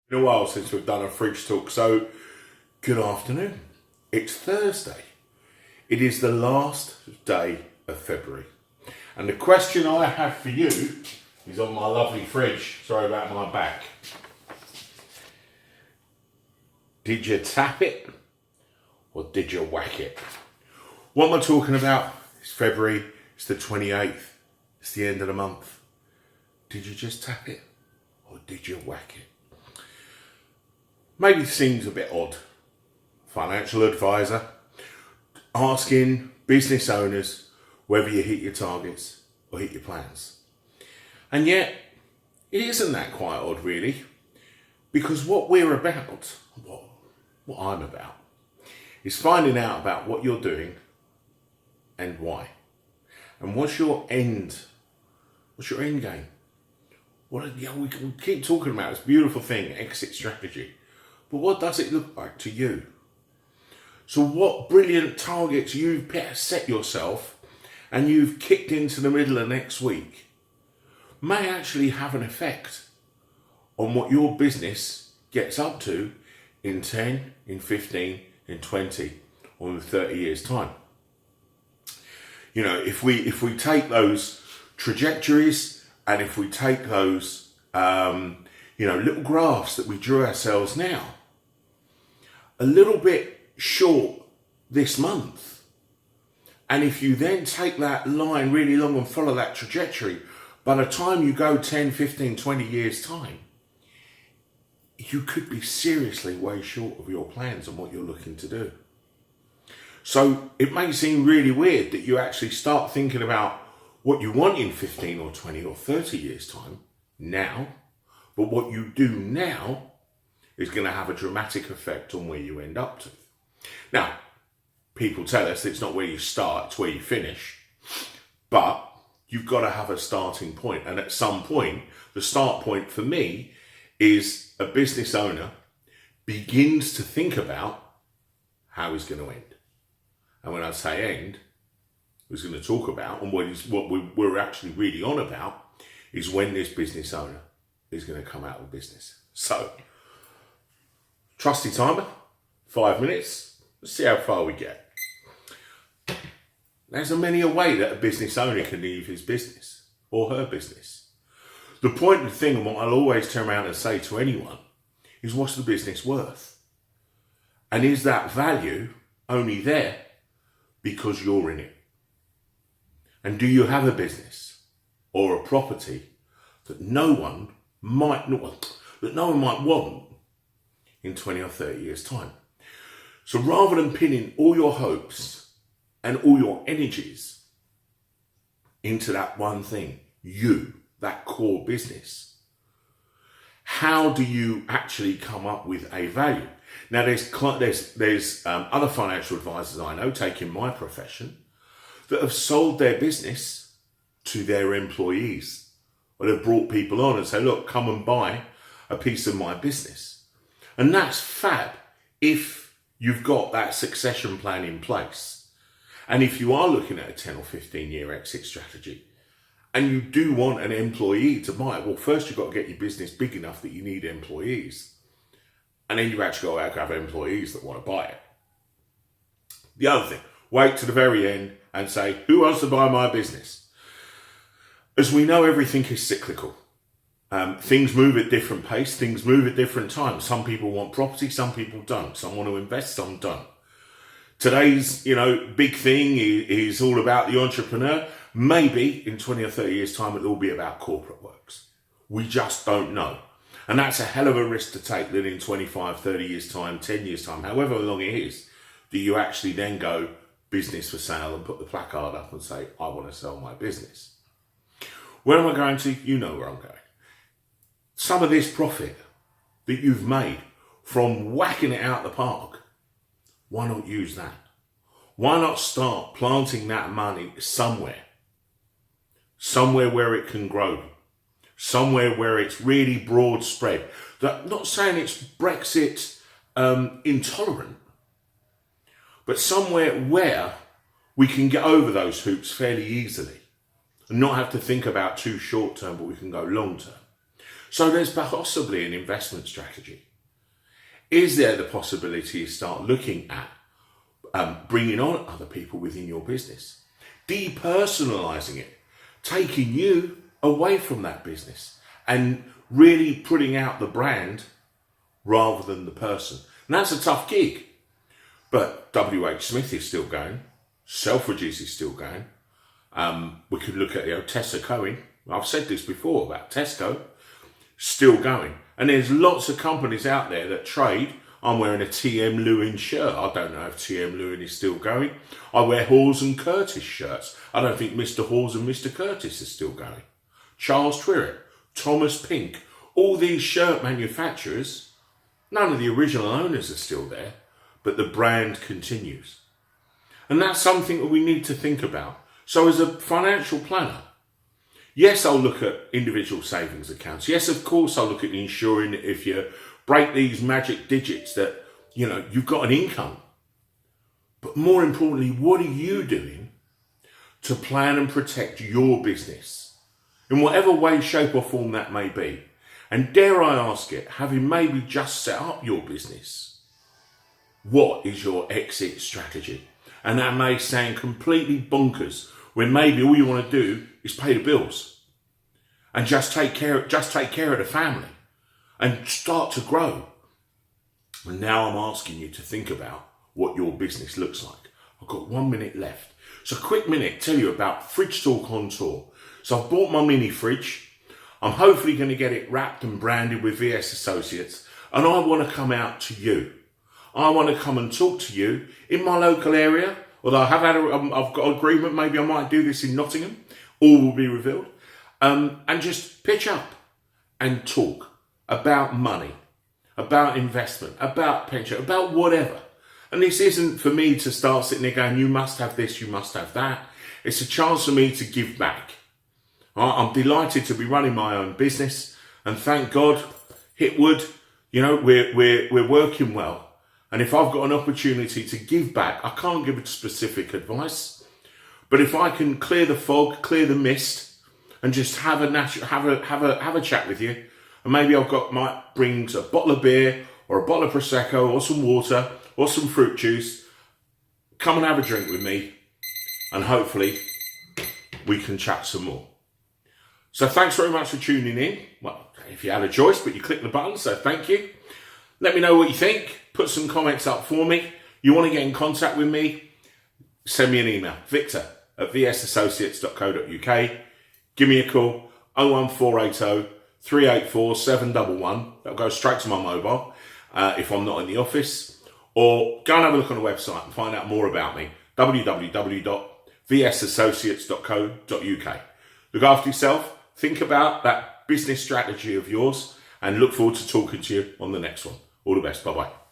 Been a while since we've done a fridge talk, so good afternoon. It's Thursday. It is the last day of February. And the question I have for you is on my lovely fridge. Sorry about my back. Did you tap it or did you whack it? What am I talking about? It's February, it's the 28th, it's the end of the month. Did you just tap it or did you whack it? Maybe seems a bit odd. Financial advisor asking business owners whether you hit your targets or hit your plans. And yet, it isn't that quite odd really, because what we're about, what I'm about, is finding out about what you're doing and why. And what's your end game? We keep talking about this beautiful thing, exit strategy. But what does it look like to you? So what brilliant targets you've set yourself and you've kicked into the middle of next week may actually have an effect on what your business gets up to in 10, in 15, in 20, or in 30 years' time. You know, if we take those trajectories and if we take those little graphs that we drew ourselves now, a little bit short this month, and if you then take that line really long and follow that trajectory, by the time you go 10, 15, 20 years time, you could be seriously way short of your plans and what you're looking to do. So it may seem really weird that you actually start thinking about what you want in 15 or 20 or 30 years time now, but what you do now is going to have a dramatic effect on where you end up to. Now, people tell us it's not where you start, it's where you finish. But you've got to have a starting point. And at some point, the start point for me is a business owner begins to think about how he's going to end. And when I say end, we're going to talk about, and what we're actually really on about, is when this business owner is going to come out of business. So, trusty timer, 5 minutes. Let's see how far we get. There's many a way that a business owner can leave his business or her business. The point of the thing, and what I'll always turn around and say to anyone, is what's the business worth? And is that value only there because you're in it? And do you have a business or a property that no one might want in 20 or 30 years' time? So rather than pinning all your hopes and all your energies into that one thing, that core business, how do you actually come up with a value? Now, there's other financial advisors I know, taking my profession, that have sold their business to their employees, or they've brought people on and say, look, come and buy a piece of my business. And that's fab if you've got that succession plan in place. And if you are looking at a 10 or 15 year exit strategy and you do want an employee to buy it, well, first you've got to get your business big enough that you need employees. And then you've actually got to have employees that want to buy it. The other thing, wait to the very end and say, who wants to buy my business? As we know, everything is cyclical. Things move at different pace, things move at different times. Some people want property, some people don't. Some want to invest, some don't. Today's, big thing is all about the entrepreneur. Maybe in 20 or 30 years' time, it'll all be about corporate works. We just don't know. And that's a hell of a risk to take, that in 25, 30 years' time, 10 years' time, however long it is, do you actually then go business for sale and put the placard up and say, I want to sell my business. Where am I going to? You know where I'm going. Some of this profit that you've made from whacking it out the park, why not use that? Why not start planting that money somewhere where it can grow, somewhere where it's really broad spread. Not saying it's Brexit intolerant, but somewhere where we can get over those hoops fairly easily and not have to think about too short term, but we can go long term. So there's possibly an investment strategy. Is there the possibility to start looking at bringing on other people within your business, depersonalizing it, taking you away from that business and really putting out the brand rather than the person? And that's a tough gig. But WH Smith is still going. Selfridges is still going. We could look at Tessa Cohen. I've said this before about Tesco. Still going. And there's lots of companies out there that trade. I'm wearing a TM Lewin shirt. I don't know if TM Lewin is still going. I wear Hawes and Curtis shirts. I don't think Mr. Hawes and Mr. Curtis is still going. Charles Twiret, Thomas Pink, all these shirt manufacturers, none of the original owners are still there, but the brand continues. And that's something that we need to think about. So as a financial planner, yes, I'll look at individual savings accounts. Yes, of course, I'll look at ensuring that if you break these magic digits that, you've got an income. But more importantly, what are you doing to plan and protect your business in whatever way, shape or form that may be? And dare I ask it, having maybe just set up your business, what is your exit strategy? And that may sound completely bonkers when maybe all you want to do is pay the bills and just take care of the family and start to grow. And now I'm asking you to think about what your business looks like. I've got 1 minute left. So a quick minute, tell you about Fridge Talk on Tour. So I've bought my mini fridge. I'm hopefully going to get it wrapped and branded with VS Associates. And I want to come out to you. I want to come and talk to you in my local area. Although I've got an agreement, maybe I might do this in Nottingham. All will be revealed. And just pitch up and talk about money, about investment, about pension, about whatever. And this isn't for me to start sitting there going, you must have this, you must have that. It's a chance for me to give back. I'm delighted to be running my own business, and thank God, hit wood, we're working well. And if I've got an opportunity to give back, I can't give it specific advice, but if I can clear the fog, clear the mist, and just have a chat with you, and maybe might bring a bottle of beer or a bottle of Prosecco or some water or some fruit juice, come and have a drink with me, and hopefully we can chat some more. So thanks very much for tuning in. Well, if you had a choice, but you clicked the button, so thank you. Let me know what you think. Put some comments up for me. You want to get in contact with me? Send me an email, victor@vsassociates.co.uk. Give me a call, 01480 384 711. That'll go straight to my mobile if I'm not in the office. Or go and have a look on the website and find out more about me, www.vsassociates.co.uk. Look after yourself. Think about that business strategy of yours, and look forward to talking to you on the next one. All the best. Bye-bye.